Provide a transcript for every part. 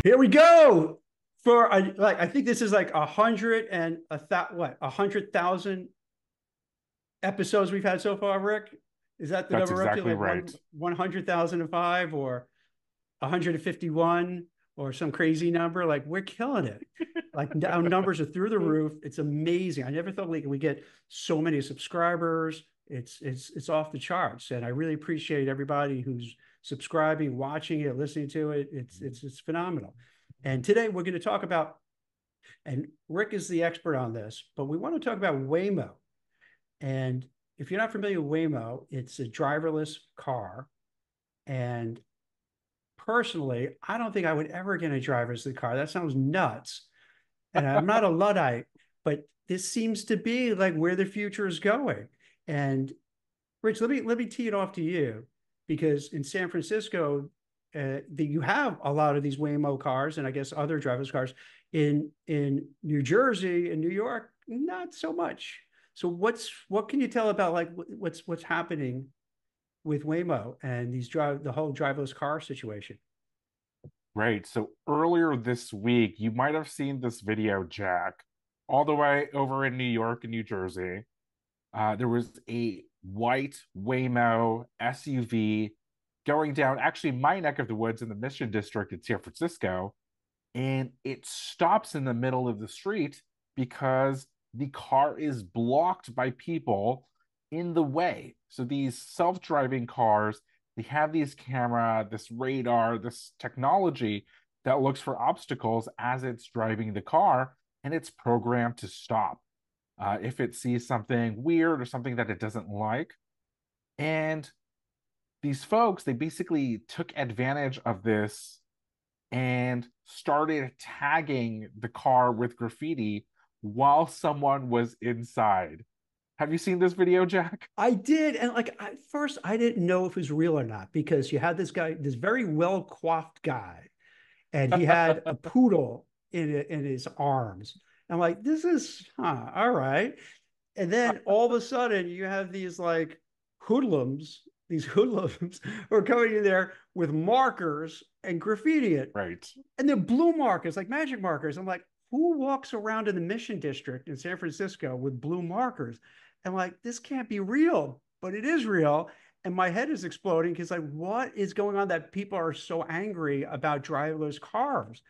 Here we go for like I think this is like 100,000 episodes we've had so far. Rick, is that the That's number we're up to? exactly Like right. 100,005 or 151 or some crazy number? Like we're killing it. Like our numbers are through the roof. It's amazing. I never thought we get so many subscribers. It's off the charts, and I really appreciate everybody who's subscribing, watching it, listening to it. It's phenomenal. And today we're going to talk about, and Rick is the expert on this, but we want to talk about Waymo. And if you're not familiar with Waymo, it's a driverless car. And personally, I don't think I would ever get a driverless car. That sounds nuts. And I'm not a Luddite, but this seems to be like where the future is going. And Rich, let me tee it off to you, because in San Francisco, you have a lot of these Waymo cars, and I guess other driverless cars. In New Jersey and New York, not so much. So what can you tell about like what's happening with Waymo and the whole driverless car situation? Right. So earlier this week, you might have seen this video, Jack, all the way over in New York and New Jersey. There was a white Waymo SUV going down actually my neck of the woods in the Mission District in San Francisco, and it stops in the middle of the street because the car is blocked by people in the way. So these self-driving cars, they have these camera, this radar, this technology that looks for obstacles as it's driving the car, and it's programmed to stop if it sees something weird or something that it doesn't like. And these folks, they basically took advantage of this and started tagging the car with graffiti while someone was inside. Have you seen this video, Jack? I did, and like at first, I didn't know if it was real or not, because you had this guy, this very well coiffed guy, and he had a poodle in his arms. I'm like, this is all right. And then all of a sudden, you have these hoodlums who are coming in there with markers and graffiti it, Right. and they're blue markers, like magic markers. I'm like, who walks around in the Mission District in San Francisco with blue markers? And like, this can't be real, but it is real. And my head is exploding because like, what is going on that people are so angry about driverless cars?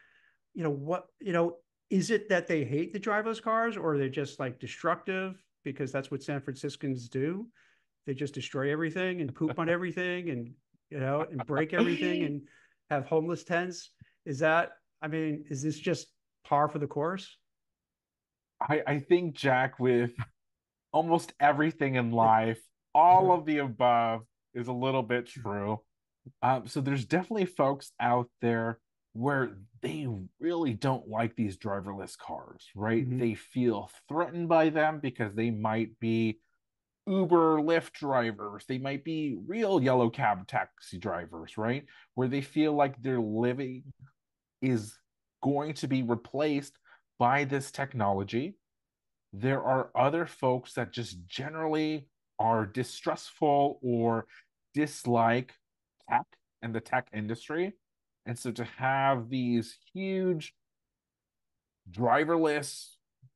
Is it that they hate the driverless cars, or they're just like destructive because that's what San Franciscans do? They just destroy everything and poop on everything, and break everything and have homeless tents. I mean, is this just par for the course? I think, Jack, with almost everything in life, all of the above is a little bit true. So there's definitely folks out there where they really don't like these driverless cars, right? Mhm. They feel threatened by them because they might be Uber, Lyft drivers. They might be real yellow cab taxi drivers, right? Where they feel like their living is going to be replaced by this technology. There are other folks that just generally are distrustful or dislike tech and the tech industry. And so to have these huge driverless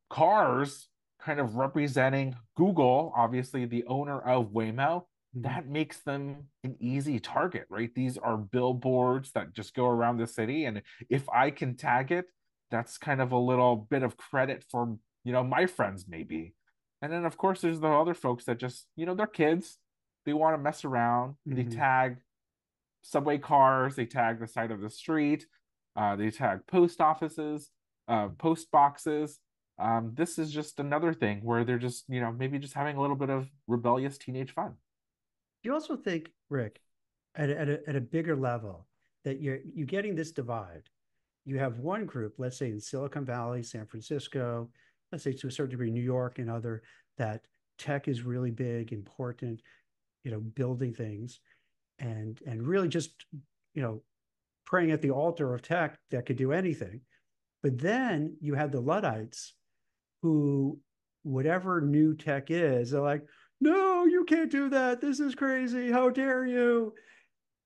cars kind of representing Google, obviously the owner of Waymo, Mhm. that makes them an easy target, right? These are billboards that just go around the city. And if I can tag it, that's kind of a little bit of credit for, my friends maybe. And then of course there's the other folks that just, they're kids. They want to mess around. They Mhm. tag subway cars, they tag the side of the street, they tag post offices, post boxes. This is just another thing where they're just, maybe just having a little bit of rebellious teenage fun. Do you also think, Rick, at a bigger level, that you're getting this divide? You have one group, let's say in Silicon Valley, San Francisco, let's say to a certain degree, New York and other, that tech is really big, important, building things, and really just, you know, praying at the altar of tech that could do anything. But then you have the Luddites who, whatever new tech is, they're like, no, you can't do that. This is crazy. How dare you?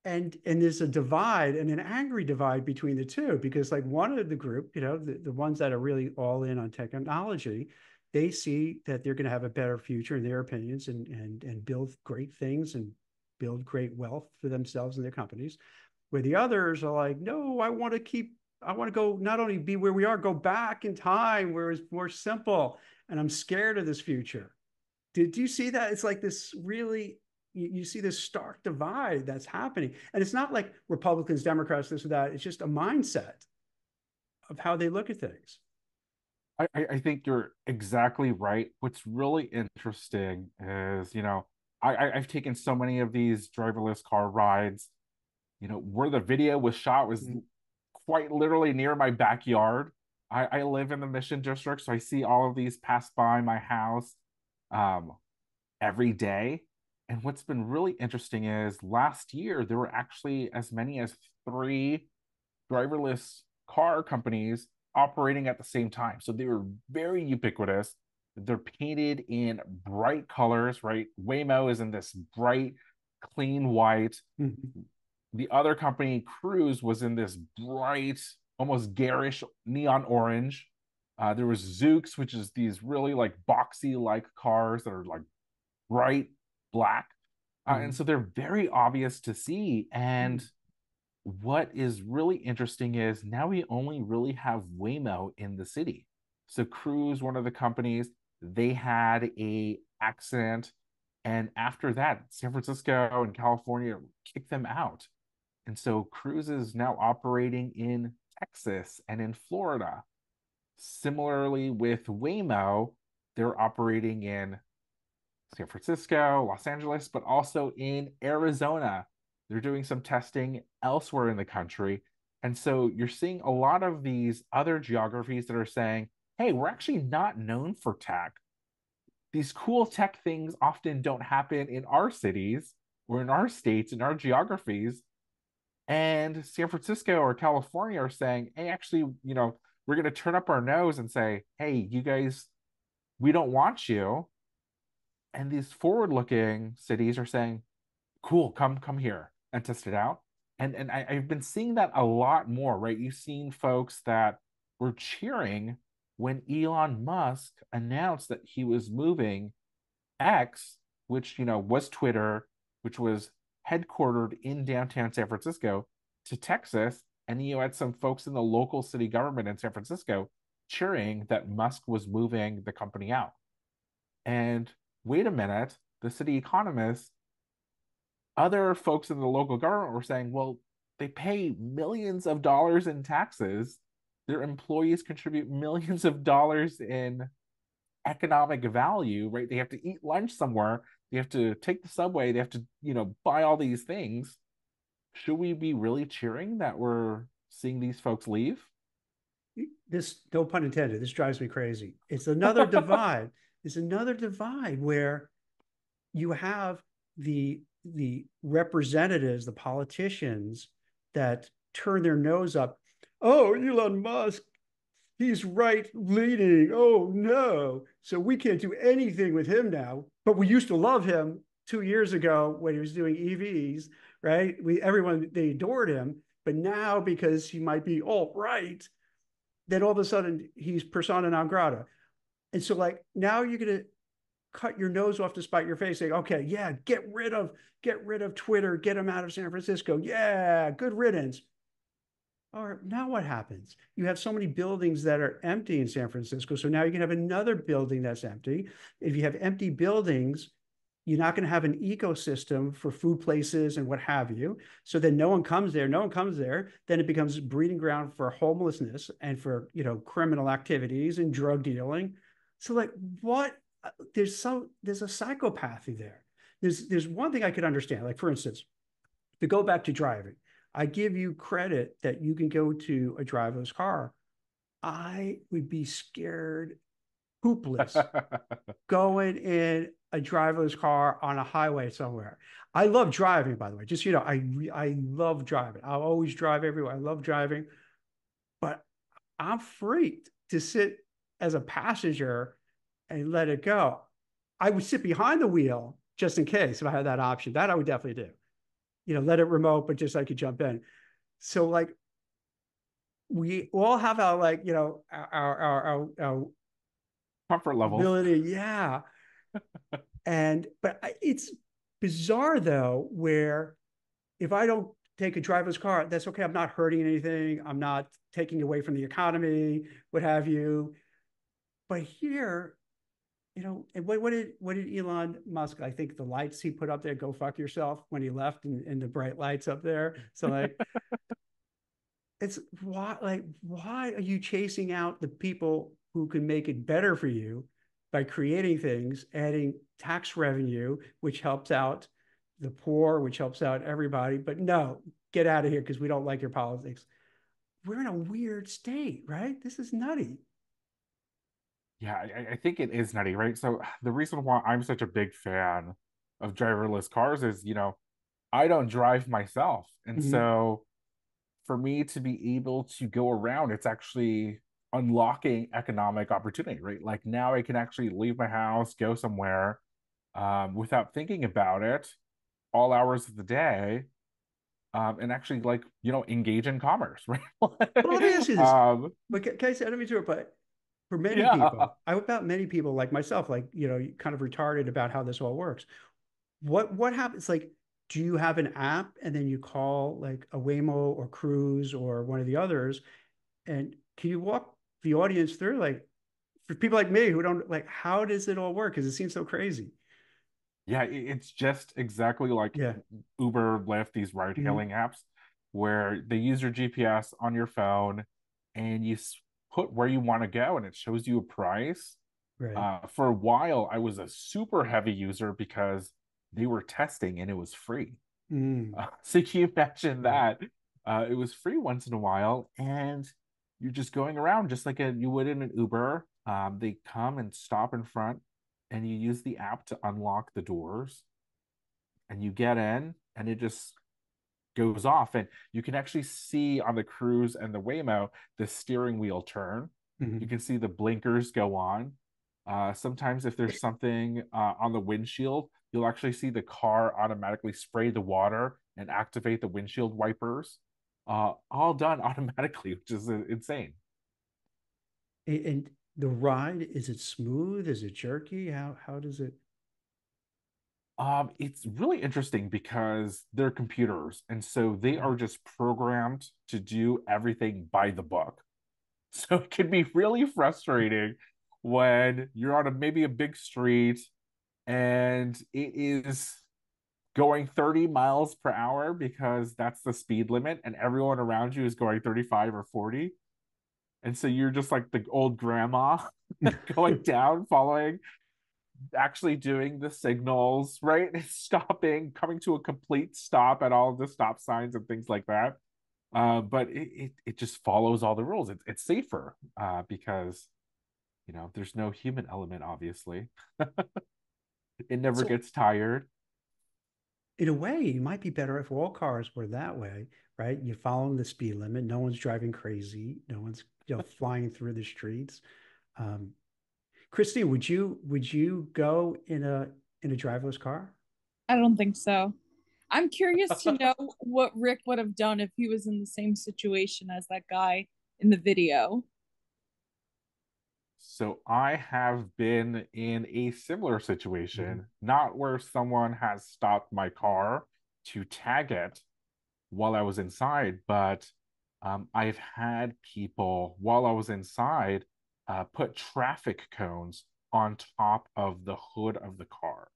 and there's a divide and an angry divide between the two, because like one of the group, the ones that are really all in on technology, they see that they're going to have a better future in their opinions, and build great things and build great wealth for themselves and their companies, where the others are like, no, I want to go, not only be where we are, go back in time where it's more simple, and I'm scared of this future. Did you see that? It's like this really, you see this stark divide that's happening. And it's not like Republicans, Democrats, this or that. It's just a mindset of how they look at things. I think you're exactly right. What's really interesting is, I've taken so many of these driverless car rides, where the video was shot was Mm-hmm. quite literally near my backyard. I live in the Mission District, so I see all of these pass by my house um, every day. And what's been really interesting is last year, there were actually as many as three driverless car companies operating at the same time. So they were very ubiquitous. They're painted in bright colors, right? Waymo is in this bright, clean white. Mm-hmm. The other company, Cruise, was in this bright, almost garish neon orange. There was Zooks, which is these really like boxy like cars that are like bright black. And Mm-hmm. so they're very obvious to see. And what is really interesting is now we only really have Waymo in the city. So Cruise, one of the companies, they had a accident, and after that, San Francisco and California kicked them out. And so Cruise is now operating in Texas and in Florida. Similarly, with Waymo, they're operating in San Francisco, Los Angeles, but also in Arizona. They're doing some testing elsewhere in the country. And so you're seeing a lot of these other geographies that are saying, hey, we're actually not known for tech. These cool tech things often don't happen in our cities or in our states, in our geographies. And San Francisco or California are saying, hey, actually, we're going to turn up our nose and say, hey, you guys, we don't want you. And these forward-looking cities are saying, cool, come here and test it out. And I've been seeing that a lot more, right? You've seen folks that were cheering when Elon Musk announced that he was moving X, which was Twitter, which was headquartered in downtown San Francisco, to Texas. And you had some folks in the local city government in San Francisco cheering that Musk was moving the company out. And wait a minute, the city economists, other folks in the local government were saying, well, they pay millions of dollars in taxes. Their employees contribute millions of dollars in economic value, right? They have to eat lunch somewhere. They have to take the subway. They have to, buy all these things. Should we be really cheering that we're seeing these folks leave? This, no pun intended, this drives me crazy. It's another divide. It's another divide where you have the representatives, the politicians that turn their nose up. Oh, Elon Musk, he's right leaning. Oh no. So we can't do anything with him now. But we used to love him 2 years ago when he was doing EVs, right? Everyone, they adored him. But now, because he might be all right, then all of a sudden he's persona non grata. And so like now you're gonna cut your nose off to spite your face, saying, okay, yeah, get rid of Twitter, get him out of San Francisco. Yeah, good riddance. Or now what happens? You have so many buildings that are empty in San Francisco. So now you can have another building that's empty. If you have empty buildings, you're not going to have an ecosystem for food places and what have you. So then no one comes there. No one comes there. Then it becomes a breeding ground for homelessness and for, criminal activities and drug dealing. So like what? There's a psychopathy there. There's one thing I could understand. Like for instance, to go back to driving, I give you credit that you can go to a driverless car. I would be scared hoopless going in a driverless car on a highway somewhere. I love driving, by the way. Just I love driving. I'll always drive everywhere. I love driving, but I'm freaked to sit as a passenger and let it go. I would sit behind the wheel just in case if I had that option. That I would definitely do. let it remote, but just I could jump in. So like we all have our like, our Comfort levels. ability. Yeah. But it's bizarre though, where if I don't take a driverless car, that's okay. I'm not hurting anything. I'm not taking away from the economy, what have you. But here, and what did Elon Musk? I think the lights he put up there, go fuck yourself when he left, and the bright lights up there. So like, it's why are you chasing out the people who can make it better for you by creating things, adding tax revenue, which helps out the poor, which helps out everybody. But no, get out of here because we don't like your politics. We're in a weird state, right? This is nutty. Yeah, I think it is nutty, right? So the reason why I'm such a big fan of driverless cars is, I don't drive myself. And Mhm. so for me to be able to go around, it's actually unlocking economic opportunity, right? Like now I can actually leave my house, go somewhere without thinking about it all hours of the day, and actually like, engage in commerce, right? Well, let me ask you this. But can I say, I don't mean to, but for many Yeah. people, I about many people like myself, like, kind of retarded about how this all works. What happens? Like, do you have an app and then you call like a Waymo or Cruise or one of the others? And can you walk the audience through, like, for people like me who don't like, how does it all work? Because it seems so crazy. Yeah, it's just exactly like Yeah. Uber, Lyft, these ride Mhm. hailing apps where they use your GPS on your phone and you put where you want to go and it shows you a price. Right. For a while, I was a super heavy user because they were testing and it was free. Mm. So can you imagine Right. that? It was free once in a while, and you're just going around just like you would in an Uber. They come and stop in front, and you use the app to unlock the doors, and you get in, and it just goes off. And you can actually see on the Cruise and the Waymo the steering wheel turn. You Mhm. can see the blinkers go on. Sometimes, if there's something on the windshield, you'll actually see the car automatically spray the water and activate the windshield wipers. All done automatically, which is insane. And the ride, is it smooth? Is it jerky? How does it? It's really interesting because they're computers, and so they Mhm. are just programmed to do everything by the book. So it can be really frustrating when you're on maybe a big street and it is going 30 miles per hour because that's the speed limit and everyone around you is going 35 or 40. And so you're just like the old grandma going down, following, actually doing the signals, right? Stopping, coming to a complete stop at all of the stop signs and things like that. But it just follows all the rules. It's safer because there's no human element, obviously. It never So gets tired. in a way, you might be better if all cars were that way, right? You're following the speed limit. No one's driving crazy. No one's, flying through the streets. Um, Christine, would you go in a driverless car? I don't think so. I'm curious to know what Rick would have done if he was in the same situation as that guy in the video. So I have been in a similar Mhm. situation, not where someone has stopped my car to tag it while I was inside, but I've had people while I was inside put traffic cones on top of the hood of the car.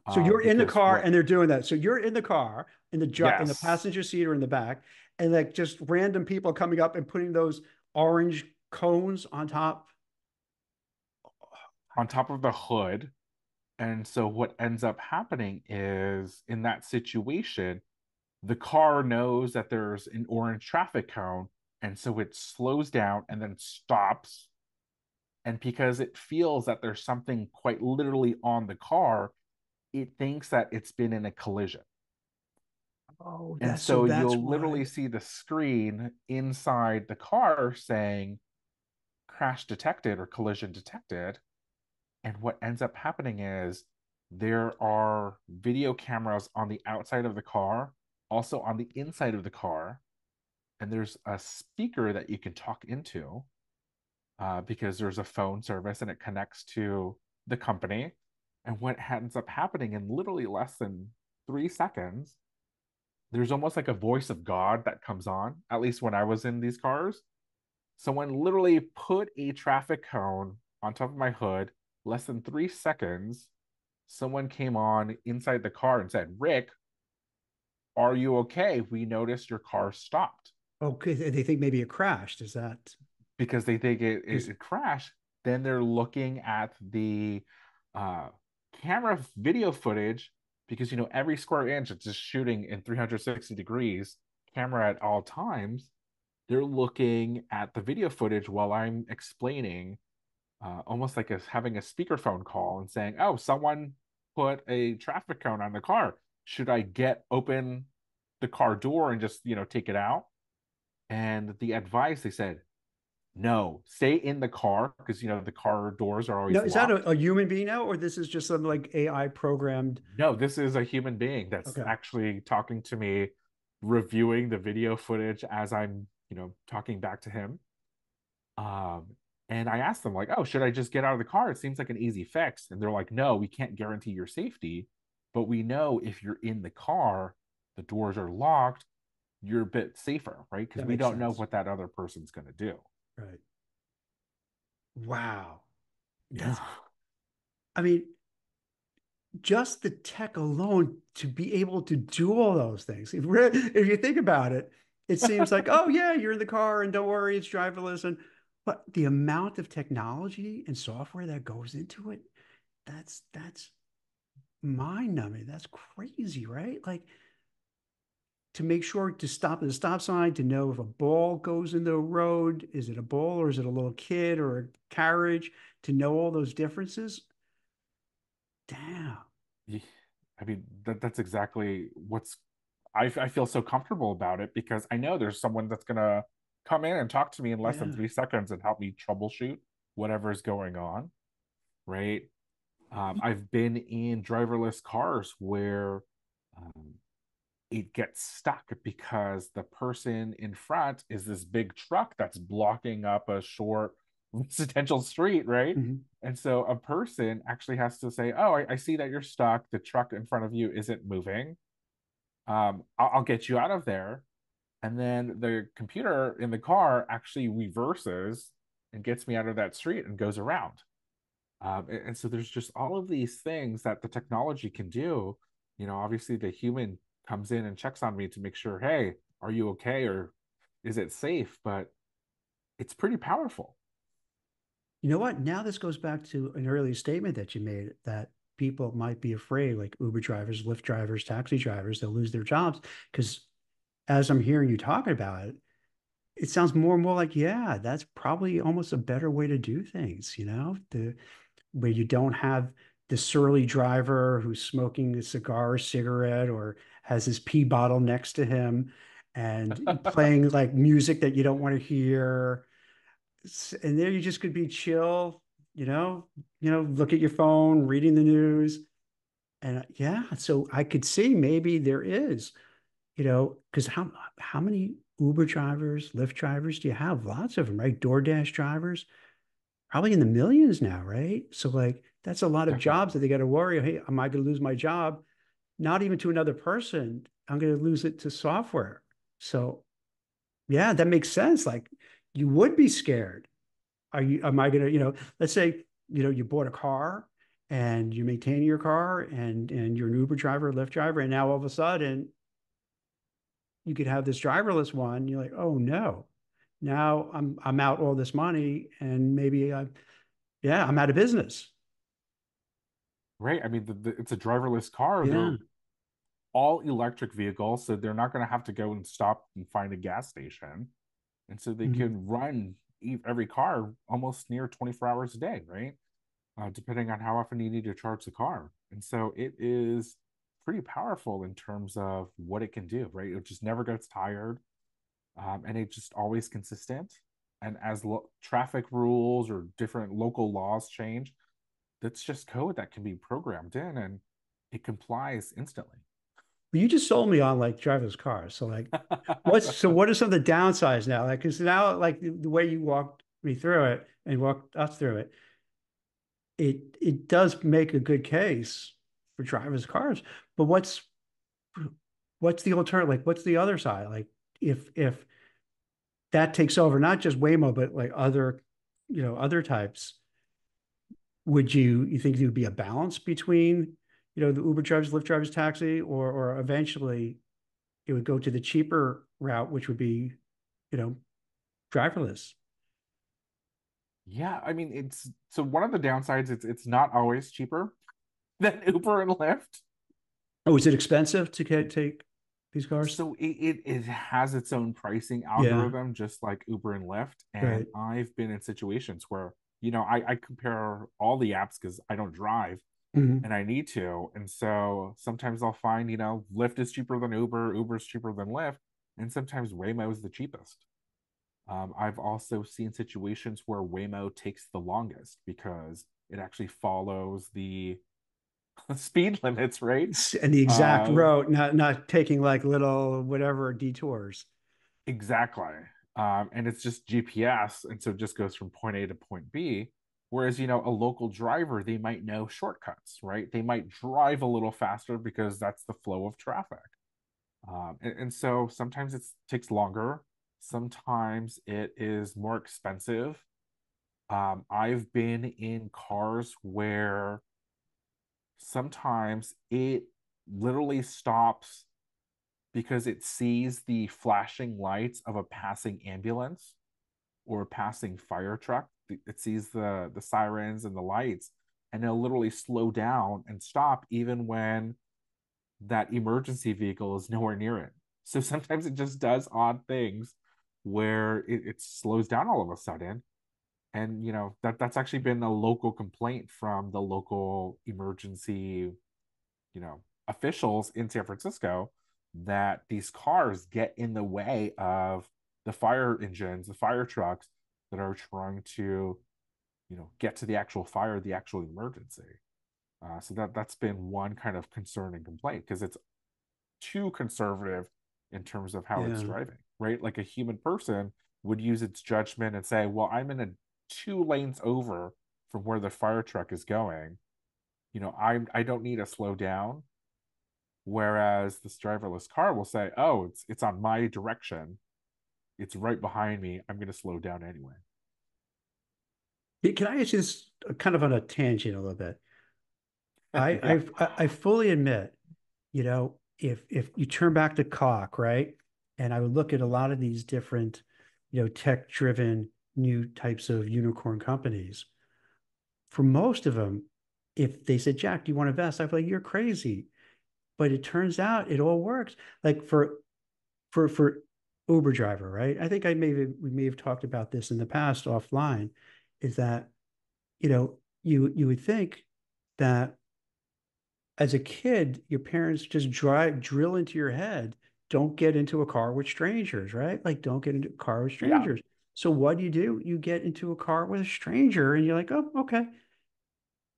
So you're in the Because car what? and they're doing that. So you're in the car in the Yes, passenger seat or in the back, and like just random people coming up and putting those orange cones on top. on top of the hood. And so what ends up happening is in that situation, the car knows that there's an orange traffic cone. And so it slows down and then stops. And because it feels that there's something quite literally on the car, it thinks that it's been in a collision. Oh, And that's so so that's you'll why. literally see the screen inside the car saying crash detected or collision detected. And what ends up happening is there are video cameras on the outside of the car, also on the inside of the car, and there's a speaker that you can talk into because there's a phone service and it connects to the company. And what ends up happening in literally less than 3 seconds, there's almost like a voice of God that comes on, at least when I was in these cars. Someone literally put a traffic cone on top of my hood, less than 3 seconds. Someone came on inside the car and said, Rick, are you okay? We noticed your car stopped. Okay, they think maybe it crashed. Is that Because they think because it crashed. Then they're looking at the uh, camera video footage because every square inch it's just shooting in 360 degrees camera at all times. They're looking at the video footage while I'm explaining, almost like having a speakerphone call and saying, "Oh, someone put a traffic cone on the car. Should I get open the car door and just take it out?" And the advice they said, no, stay in the car because the car doors are no, always is that locked. a human being now, or this is just some like AI programmed? No, this is a human being that's Okay. actually talking to me, reviewing the video footage as I'm, talking back to him. Um, and I asked them like, "Oh, should I just get out of the car? It seems like an easy fix." And they're like, "No, we can't guarantee your safety, but we know if you're in the car, the doors are locked, you're a bit safer, right? Because That we makes don't know sense. what that other person's going to do." Right. Wow. Yeah. That's, I mean, just the tech alone to be able to do all those things. If you think about it, it seems like, oh yeah, you're in the car and don't worry, it's driverless. And but the amount of technology and software that goes into it, that's mind numbing. That's crazy, right? Like to make sure to stop at a stop sign, to know if a ball goes in the road, is it a ball or is it a little kid or a carriage, to know all those differences. Damn. I mean, that's exactly I feel so comfortable about it because I know there's someone that's gonna come in and talk to me in less than Yeah. 3 seconds and help me troubleshoot whatever's going on, right? I've been in driverless cars where um, it gets stuck because the person in front is this big truck that's blocking up a short residential street, right? Mhm. And so a person actually has to say, "Oh, I see that you're stuck. The truck in front of you isn't moving. I'll get you out of there." And then the computer in the car actually reverses and gets me out of that street and goes around. And so there's just all of these things that the technology can do. Obviously the human comes in and checks on me to make sure, hey, are you okay or is it safe? But it's pretty powerful. You know what? Now this goes back to an earlier statement that you made that people might be afraid, like Uber drivers, Lyft drivers, taxi drivers, they'll lose their jobs. Because as I'm hearing you talking about it, it sounds more and more like, yeah, that's probably almost a better way to do things, where you don't have the surly driver who's smoking a cigar or cigarette or has his pee bottle next to him and playing like music that you don't want to hear. And there you just could be chill, look at your phone, reading the news. And yeah, so I could see maybe there is, because how many Uber drivers, Lyft drivers do you have? Lots of them, right? DoorDash drivers, probably in the millions now, right? So like that's a lot of jobs Definitely. that they got to worry. Hey, am I going to lose my job? Not even to another person. I'm going to lose it to software. So yeah, that makes sense. Like you would be scared. Am I going to, let's say, you bought a car and you maintain your car and you're an Uber driver, Lyft driver, and now all of a sudden you could have this driverless one. You're like, oh no, now I'm out all this money and maybe yeah, I'm out of business. Right. I mean, it's a driverless car. They're Yeah. all electric vehicles, so they're not going to have to go and stop and find a gas station. And so they Mhm. can run every car almost near 24 hours a day, right? Depending on how often you need to charge the car. And so it is pretty powerful in terms of what it can do, right? It just never gets tired, and it just always consistent. And as traffic rules or different local laws change, that's just code that can be programmed in. And It complies instantly. Well, you just sold me on like driverless cars. So like, what are some of the downsides now? Like, because now like the way you walked me through it and walked us through it, it does make a good case for driverless cars. But what's the alternative? Like, what's the other side? Like, if that takes over, not just Waymo, but like other, other types, would you think there would be a balance between, the Uber drivers, Lyft drivers, taxi, or eventually it would go to the cheaper route, which would be, you know, driverless. Yeah, I mean, it's so one of the downsides, it's not always cheaper than Uber and Lyft. Oh, is it expensive to take these cars? So it has its own pricing Yeah, algorithm, just like Uber and Lyft. And right. I've been in situations where, I compare all the apps because I don't drive Mhm. and I need to. And so sometimes I'll find, Lyft is cheaper than Uber, Uber's cheaper than Lyft, and sometimes Waymo is the cheapest. I've also seen situations where Waymo takes the longest because it actually follows the speed limits, right? And the exact Uh, route, not taking like little whatever detours. exactly. And it's just GPS, and so it just goes from point A to point B. Whereas, a local driver, they might know shortcuts, right? They might drive a little faster because that's the flow of traffic. And so sometimes it takes longer. Sometimes it is more expensive. I've been in cars where sometimes it literally stops because it sees the flashing lights of a passing ambulance or a passing fire truck. It sees the sirens and the lights, and it'll literally slow down and stop even when that emergency vehicle is nowhere near it. So sometimes it just does odd things where it slows down all of a sudden. And that's actually been a local complaint from the local emergency, officials in San Francisco, that these cars get in the way of the fire engines, the fire trucks that are trying to, get to the actual fire, the actual emergency. So that's been one kind of concern and complaint because it's too conservative in terms of how it's Yeah. driving, right? Like a human person would use its judgment and say, well, I'm in a 2 lanes over from where the fire truck is going. I don't need to slow down. Whereas this driverless car will say, oh, it's on my direction. It's right behind me. I'm going to slow down anyway. Hey, can I ask you this kind of on a tangent a little bit? Yeah. I fully admit, if you turn back the clock, right? And I would look at a lot of these different, tech-driven new types of unicorn companies. For most of them, if they said, Jack, do you want to invest? I'd be like, you're crazy. But it turns out it all works. Like for Uber driver, right? I think we may have talked about this in the past offline, is that, you would think that as a kid, your parents just drill into your head, don't get into a car with strangers, right? Like, don't get into a car with Yeah. strangers. So what do? You get into a car with a stranger, and you're like, oh, okay.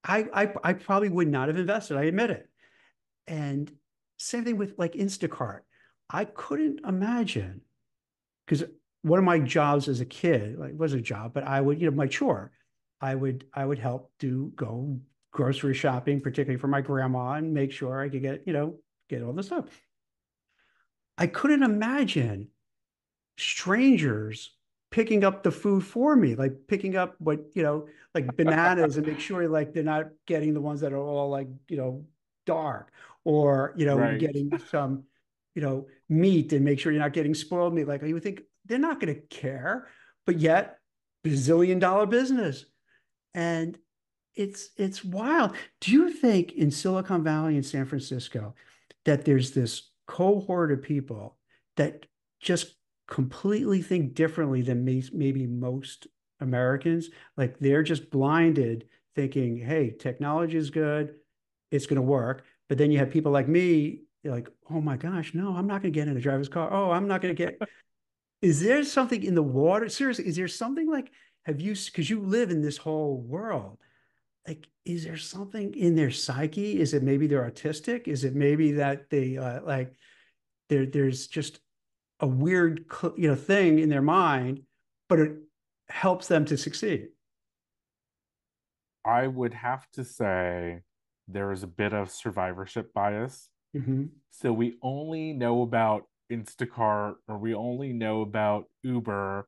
I probably would not have invested. I admit it. And same thing with like Instacart. I couldn't imagine because one of my jobs as a kid, like it wasn't a job, but I would, my chore, I would help go grocery shopping, particularly for my grandma, and make sure I could get all the stuff. I couldn't imagine strangers picking up the food for me, like picking up like bananas and make sure like they're not getting the ones that are all like, dark, or, you're Right. getting some, meat, and make sure you're not getting spoiled meat. Like you would think they're not going to care, but yet bazillion-dollar business. And it's wild. Do you think in Silicon Valley and San Francisco that there's this cohort of people that just completely think differently than maybe most Americans? Like they're just blinded, thinking, "Hey, technology is good, it's going to work." But then you have people like me, like, "Oh my gosh, no, I'm not going to get in a driver's car. Oh, I'm not going to get." Is there something in the water? Seriously, is there something like? Have you? Because you live in this whole world. like, is there something in their psyche? Is it maybe they're autistic? Is it maybe that they like there's just a weird thing in their mind, but it helps them to succeed? I would have to say there is a bit of survivorship bias. Mm-hmm. So we only know about Instacart, or we only know about Uber,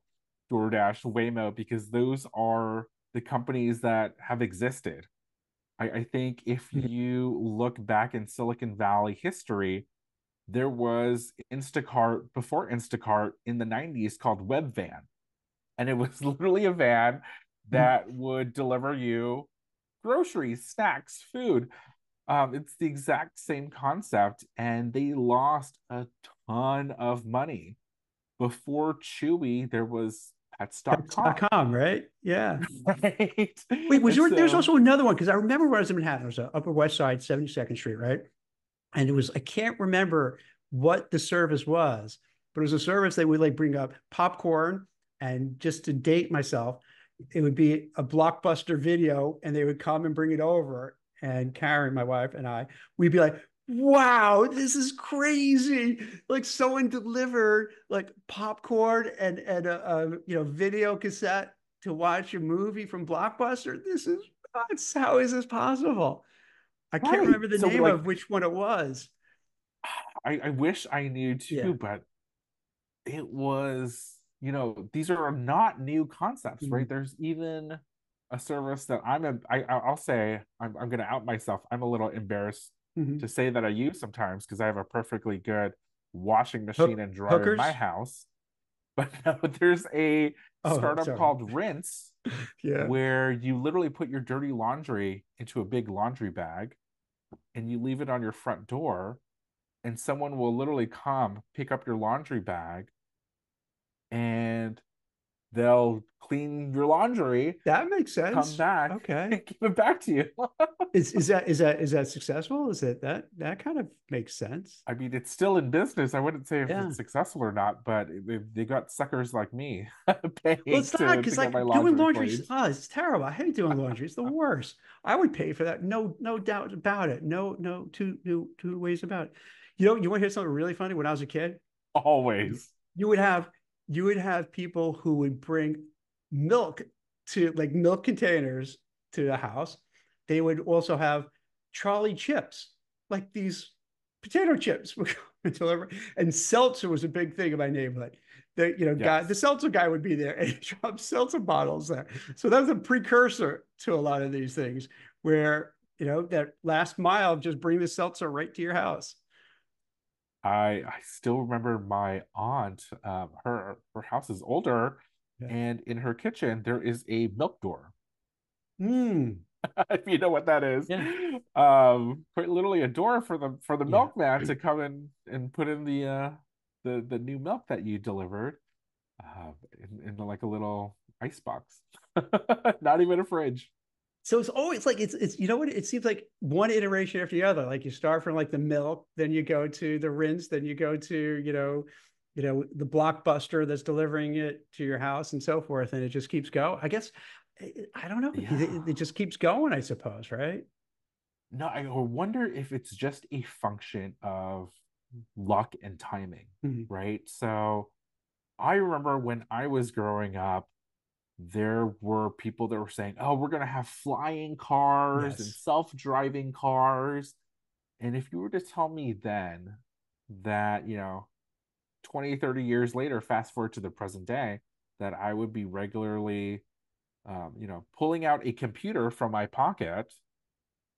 DoorDash, Waymo, because those are the companies that have existed. I think if you look back in Silicon Valley history, there was Instacart before Instacart in the 90s called Webvan. And it was literally a van that would deliver you groceries, snacks, food. It's the exact same concept, and they lost a ton of money. Before Chewy, there was pets.com, Pets.com, right? Yeah. right? Wait, was And there's so, also another one because I remember when I was in Manhattan, it was Upper West Side, 72nd Street, right? And it was, I can't remember what the service was, but it was a service that would like bring up popcorn, and just to date myself, it would be a Blockbuster video, and they would come and bring it over, and Karen, my wife, and we'd be like, wow, this is crazy. Like someone delivered like popcorn and a video cassette to watch a movie from Blockbuster. This is nuts. How is this possible? I can't right. remember the So, name like, of which one it was. I wish I knew Yeah. too, but it was, these are not new concepts, Mhm. right? There's even a service that I'll say, I'm going to out myself. I'm a little embarrassed Mhm. to say that I use sometimes because I have a perfectly good washing machine and dryer in my Hookers. house. But no, there's a Oh, startup sorry. called Rinse Yeah. where you literally put your dirty laundry into a big laundry bag and you leave it on your front door, and someone will literally come pick up your laundry bag, and they'll clean your laundry, That makes come sense. back, Okay. and give it back to you. Is that successful? Is it that kind of makes sense? I mean, it's still in business. I wouldn't say if Yeah. it's successful or not, but they got suckers like me Well, paying it's not to because get my like doing laundry laundry, cleaned. it's terrible. I hate doing laundry. It's the worst. I would pay for that. No doubt about it. No, two ways about it. You want to hear something really funny? When I was a kid, Always. you would have you would have people who would bring milk to like milk containers to the house. They would also have trolley chips, like these potato chips would come and deliver. And seltzer was a big thing in my neighborhood. The Yes. seltzer guy would be there and he dropped seltzer bottles there. So that was a precursor to a lot of these things where that last mile, just bring the seltzer right to your house. I still remember my aunt, her house is older, Yeah. and in her kitchen there is a milk door. Mm, If you know what that is. yeah. Quite literally a door for the Yeah. milkman to come in and put in the new milk that you delivered, in like a little ice box. Not even a fridge. So it's always like it's what it seems like, one iteration after the other. Like you start from like the milk, then you go to the rinse, then you go to the Blockbuster that's delivering it to your house and so forth, and it just keeps going. I guess I don't know. Yeah. It just keeps going, I suppose, right? No, I wonder if it's just a function of luck and timing, Mhm. right? So I remember when I was growing up, there were people that were saying, oh, we're going to have flying cars and Yes. self-driving cars. And if you were to tell me then that, 20, 30 years later, fast forward to the present day, that I would be regularly, pulling out a computer from my pocket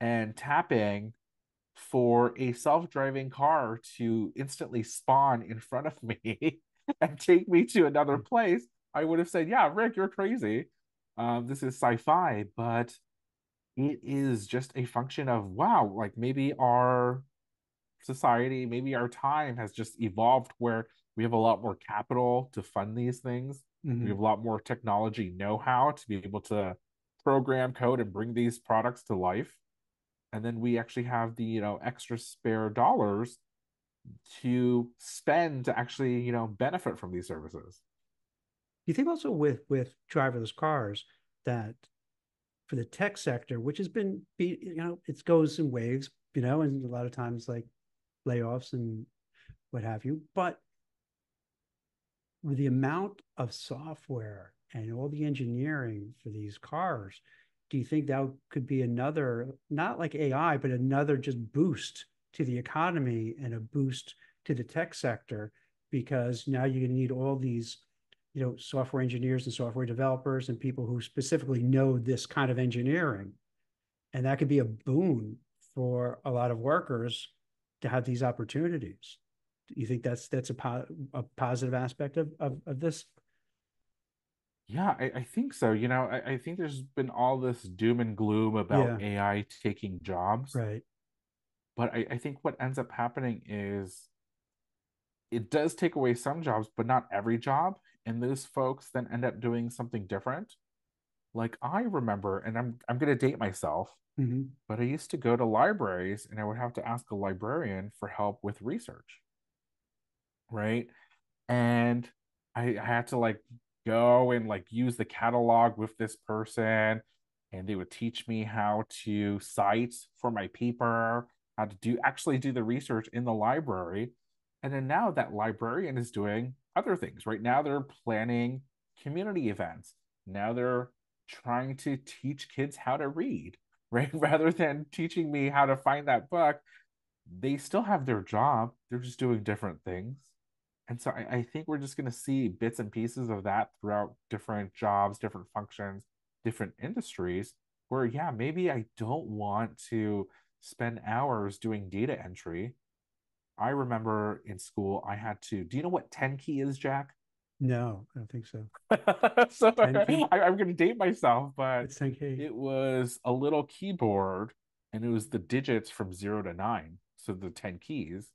and tapping for a self-driving car to instantly spawn in front of me and take me to another place, I would have said, yeah, Rick, you're crazy. This is sci-fi, but it is just a function of, wow, like maybe our society, maybe our time has just evolved where we have a lot more capital to fund these things. We Mhm. have a lot more technology know-how to be able to program code and bring these products to life. And then we actually have the, extra spare dollars to spend to actually, benefit from these services. You think also with driverless cars that for the tech sector, which has been, it goes in waves, and a lot of times like layoffs and what have you. But with the amount of software and all the engineering for these cars, do you think that could be another, not like AI, but another just boost to the economy and a boost to the tech sector? Because now you're going to need all these, software engineers and software developers and people who specifically know this kind of engineering. And that could be a boon for a lot of workers to have these opportunities. Do you think that's a positive aspect of this? Yeah, I think so. I think there's been all this doom and gloom about Yeah, AI taking jobs, right. but I think what ends up happening is it does take away some jobs, but not every job. And those folks then end up doing something different. Like I remember, and I'm gonna date myself, Mm-hmm. but I used to go to libraries and I would have to ask a librarian for help with research, right? And I had to like go and like use the catalog with this person, and they would teach me how to cite for my paper, how to do the research in the library. And then now that librarian is doing other things. Right now they're planning community events. Now they're trying to teach kids how to read, right? Rather than teaching me how to find that book, they still have their job. They're just doing different things. And so I think we're just going to see bits and pieces of that throughout different jobs, different functions, different industries where, yeah, maybe I don't want to spend hours doing data entry. I remember in school, I had to, do you know what 10 key is, Jack? No, I don't think so. So 10 key? I'm going to date myself, but It's 10 key. it was a little keyboard and it was the digits from 0 to 9. So the 10 keys.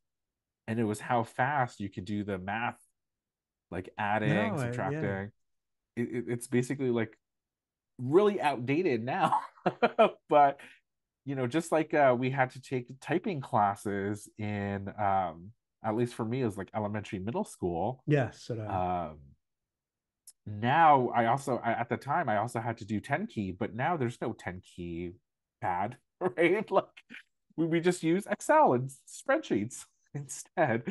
And it was how fast you could do the math, like adding, No, yeah. subtracting. It's basically like really outdated now. But just like we had to take typing classes in at least for me it was like elementary middle school. Yes, so I. um Now at the time I also had to do 10 key, but now there's no 10 key pad, right? Like we just use Excel and spreadsheets instead.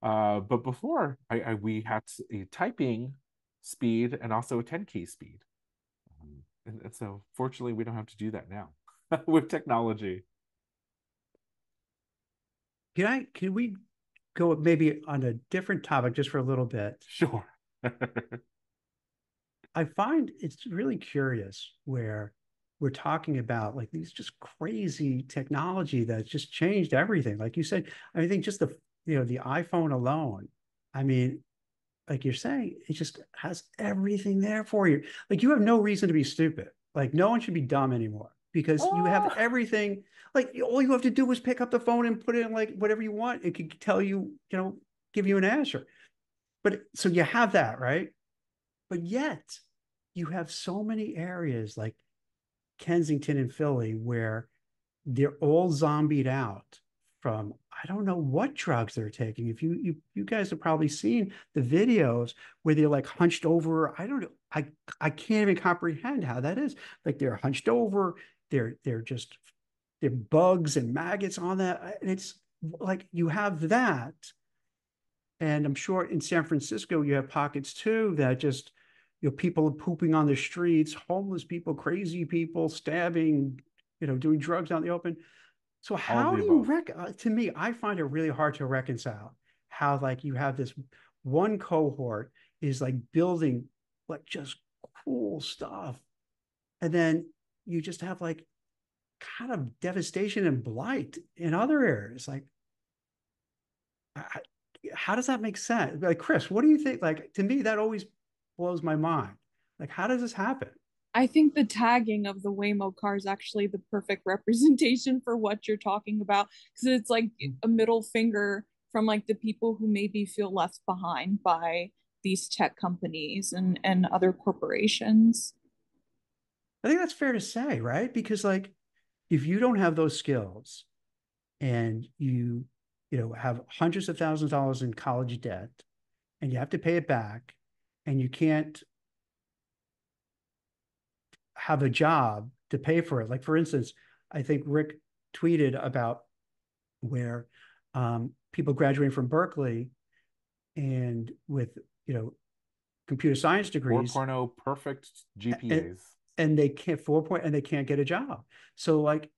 But before we had a typing speed and also a 10 key speed. And so fortunately we don't have to do that now with technology. Can we go maybe on a different topic just for a little bit? Sure. I find it's really curious where we're talking about like these just crazy technology that's just changed everything. Like you said, I think just the iPhone alone. I mean, like you're saying, it just has everything there for you. Like you have no reason to be stupid. Like no one should be dumb anymore because you have Oh, everything. Like all you have to do is pick up the phone and put in like whatever you want. It could tell you, give you an answer. But so you have that, right? But yet you have so many areas like Kensington and Philly where they're all zombied out from I don't know what drugs they're taking. If you guys have probably seen the videos where they're like hunched over. I don't know. I can't even comprehend how that is. Like they're hunched over. They're just they're bugs and maggots on that. And it's like you have that. And I'm sure in San Francisco you have pockets too that just people are pooping on the streets, homeless people, crazy people, stabbing, doing drugs out in the open. So all of how the do you above. to me, I find it really hard to reconcile how like you have this one cohort is like building like just cool stuff. And then you just have like kind of devastation and blight in other areas. Like, I, how does that make sense? Like, Chris, what do you think? Like, to me, that always blows my mind. Like, how does this happen? I think the tagging of the Waymo car is actually the perfect representation for what you're talking about because it's like a middle finger from like the people who maybe feel left behind by these tech companies and other corporations. I think that's fair to say, right? Because like, if you don't have those skills and have hundreds of thousands of dollars in college debt and you have to pay it back and you can't have a job to pay for it. Like, for instance, I think Rick tweeted about where people graduating from Berkeley and with, computer science degrees 4.0 perfect and, GPAs. and they can't 4 point and they can't get a job. So like,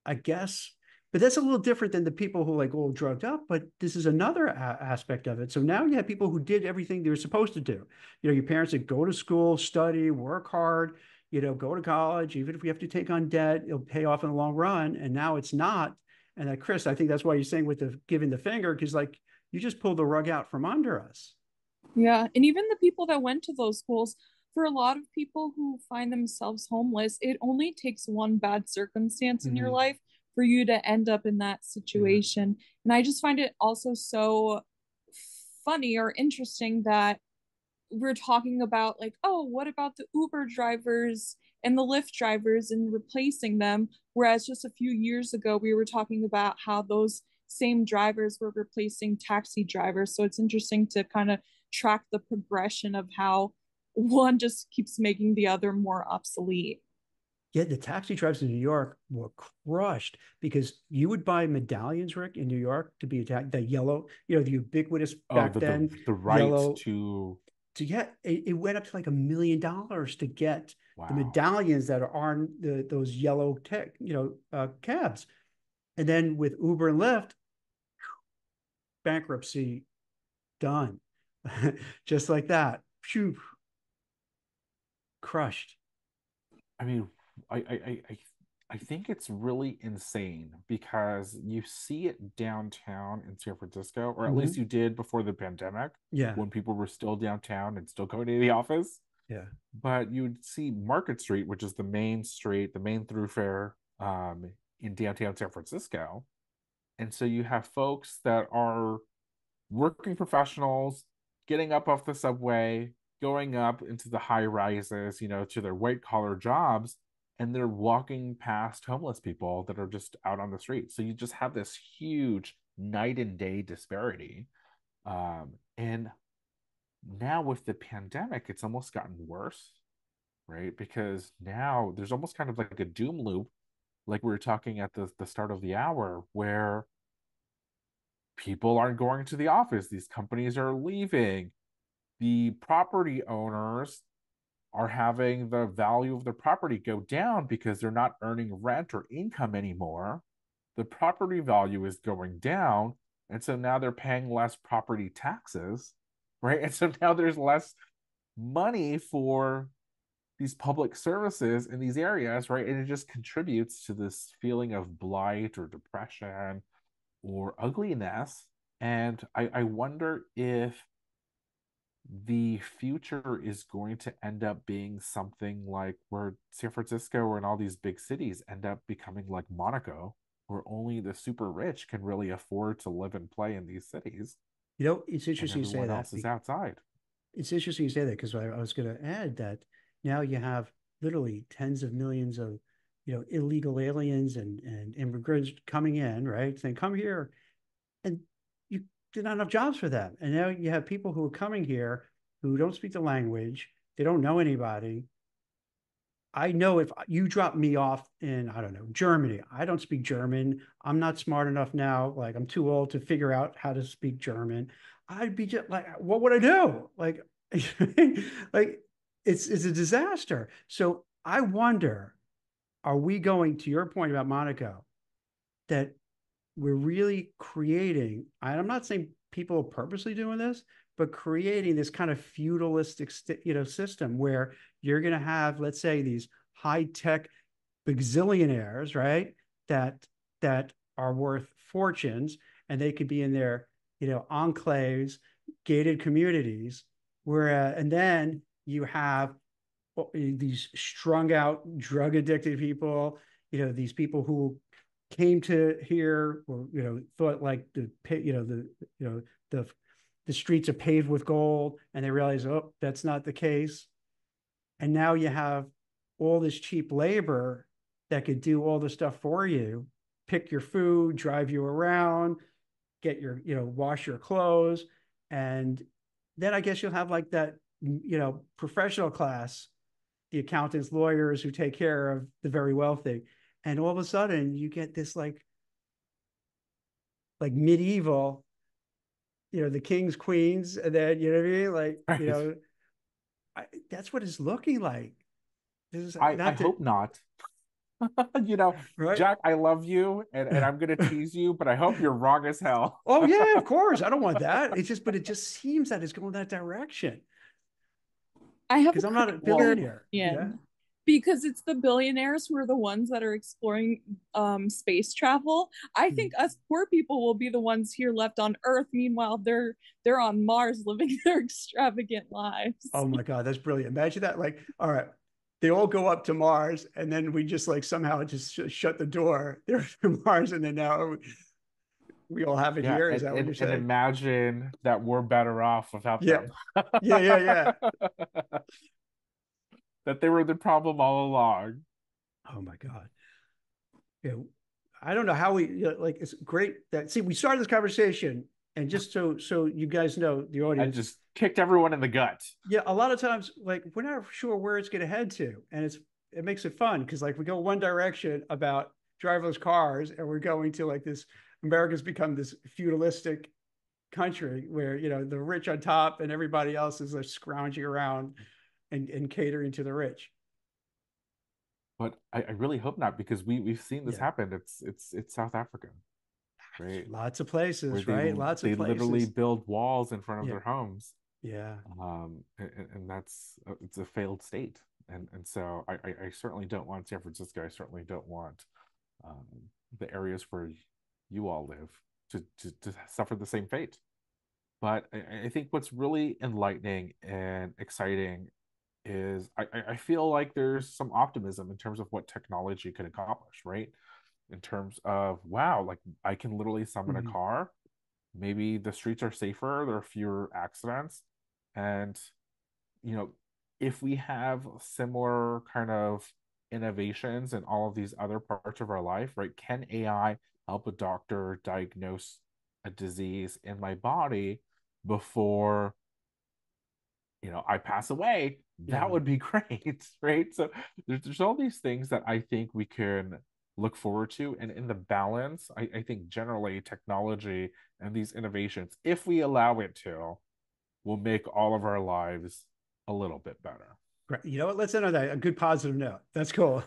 I guess, but that's a little different than the people who like all drugged up. But this is another aspect of it. So now you have people who did everything they were supposed to do. Your parents that go to school, study, work hard, go to college. Even if we have to take on debt, it'll pay off in the long run. And now it's not. And Chris, I think that's why you're saying with the giving the finger, because like you just pulled the rug out from under us. Yeah. And even the people that went to those schools, for a lot of people who find themselves homeless, it only takes one bad circumstance in your Mm-hmm. life for you to end up in that situation. Yeah. And I just find it also so funny or interesting that we're talking about, like, oh, what about the Uber drivers and the Lyft drivers and replacing them? Whereas just a few years ago, we were talking about how those same drivers were replacing taxi drivers. So it's interesting to kind of track the progression of how one just keeps making the other more obsolete. Yeah, the taxi drivers in New York were crushed because you would buy medallions, Rick, in New York to be attacked. The yellow, the ubiquitous Oh, back the the, then the right yellow. to To get it went up to like $1 million to get the wow. medallions that are on those yellow cabs. And then with Uber and Lyft, bankruptcy done, just like that. Phew, crushed. I mean, I think it's really insane because you see it downtown in San Francisco, or at least you did before the pandemic, Yeah, when people were still downtown and still going to the office. yeah. But you'd see Market Street, which is the main street, the main thoroughfare in downtown San Francisco. And so you have folks that are working professionals getting up off the subway, going up into the high rises, to their white collar jobs, and they're walking past homeless people that are just out on the street. So you just have this huge night and day disparity. And now with the pandemic, it's almost gotten worse, right? Because now there's almost kind of like a doom loop, like we were talking at the start of the hour, where people aren't going to the office. These companies are leaving. The property owners are having the value of their property go down because they're not earning rent or income anymore. The property value is going down. And so now they're paying less property taxes, right? And so now there's less money for these public services in these areas, right? And it just contributes to this feeling of blight or depression or ugliness. And I wonder if the future is going to end up being something like where San Francisco and all these big cities end up becoming like Monaco, where only the super rich can really afford to live and play in these cities, It's and interesting you say everyone that. else is outside. It's interesting you say that because I was going to add that now you have literally tens of millions of, illegal aliens and immigrants coming in, right? Saying, come here. And you did not enough jobs for them. And now you have people who are coming here who don't speak the language. They don't know anybody. I know if you drop me off in, I don't know, Germany, I don't speak German. I'm not smart enough now. Like I'm too old to figure out how to speak German. I'd be just like, what would I do? Like, like it's a disaster. So I wonder, are we going to your point about Monaco that we're really creating, and I'm not saying people are purposely doing this, but creating this kind of feudalistic, system where you're going to have, let's say, these high-tech bazillionaires, right? That are worth fortunes, and they could be in their, enclaves, gated communities, where, and then you have these strung out, drug addicted people, these people who came to here or thought like the the streets are paved with gold and they realize, oh, that's not the case. And now you have all this cheap labor that could do all the stuff for you, pick your food, drive you around, get your, wash your clothes. And then I guess you'll have like that, professional class the accountants, lawyers who take care of the very wealthy. And all of a sudden you get this like medieval, the kings, queens, and then, you know what I mean? Like, Right. that's what it's looking like. This is I not to, hope not. You know, right? Jack, I love you and I'm gonna tease you, but I hope you're wrong as hell. Oh yeah, of course. I don't want that. But it just seems that it's going that direction I have a because I'm not a Well, billionaire. Yeah. question because it's the billionaires who are the ones that are exploring space travel. I think us poor people will be the ones here left on Earth. Meanwhile, they're on Mars living their extravagant lives. Oh my God, that's brilliant. Imagine that. Like, all right, they all go up to Mars, and then we just like somehow just shut the door. They're to Mars, and then now we all have it yeah, here. Is that what you're and saying? imagine that we're better off without Yeah, them. yeah, yeah, yeah. That they were the problem all along. Oh my God. Yeah, I don't know how like. It's great that we started this conversation, and just so you guys know, the And audience. just kicked everyone in the gut. Yeah, a lot of times, like we're not sure where it's going to head to, and it makes it fun because like we go one direction about driverless cars, and we're going to like this. America's become this feudalistic country where the rich on top and everybody else is like scrounging around and catering to the rich. But I really hope not, because we've seen this Yeah, happen. It's South Africa, right? lots of Where places, right? Lots of they literally places. build walls in front of Yeah, their homes. yeah, And that's it's a failed state. And so I certainly don't want San Francisco. I certainly don't want um, the areas where you all live to suffer the same fate. But I think what's really enlightening and exciting is I feel like there's some optimism in terms of what technology can accomplish, right? In terms of, wow, like I can literally summon a mm-hmm. car. Maybe the streets are safer, there are fewer accidents. And, you know, if we have similar kind of innovations in all of these other parts of our life, right? Can AI help a doctor diagnose a disease in my body before I pass away? That Yeah. would be great, right? So there's all these things that I think we can look forward to. And in the balance, I think generally technology and these innovations, if we allow it to, will make all of our lives a little bit better. Great. You know what? Let's end on that. A good positive note. That's cool.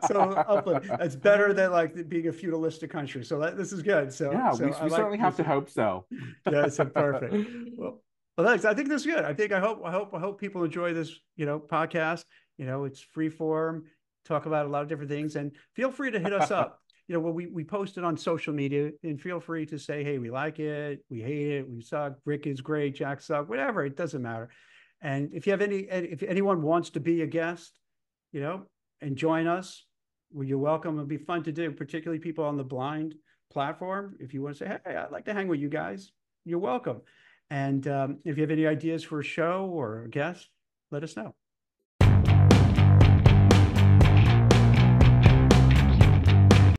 So uplift. That's better than like being a feudalistic country. So this is good. So Yeah, so I we like certainly have this. to hope so. Yeah, so perfect. Well, thanks. I think this is good. I hope people enjoy this, podcast. It's free form, talk about a lot of different things, and feel free to hit us up. When we post it on social media, and feel free to say, hey, we like it, we hate it, we suck, Rick is great, Jack suck, whatever. It doesn't matter. And if anyone wants to be a guest, you know, and join us, well, you're welcome. It'll be fun to do, particularly people on the blind platform. If you want to say, hey, I'd like to hang with you guys, you're welcome. And if you have any ideas for a show or a guest, let us know.